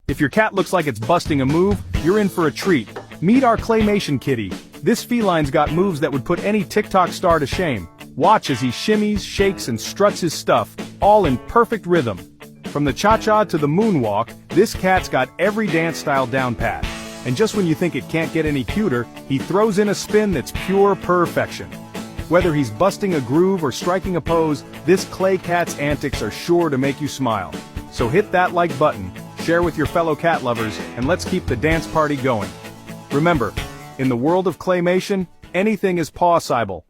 If your cat looks like it's busting a move, you're in for a treat. Meet our Claymation kitty. This feline's got moves that would put any TikTok star to shame. Watch as he shimmies, shakes, and struts his stuff, all in perfect rhythm. From the cha-cha to the moonwalk, this cat's got every dance style down pat. And just when you think it can't get any cuter, he throws in a spin that's pure perfection. Whether he's busting a groove or striking a pose, this clay cat's antics are sure to make you smile. So hit that like button, share with your fellow cat lovers, and let's keep the dance party going. Remember, in the world of Claymation, anything is possible.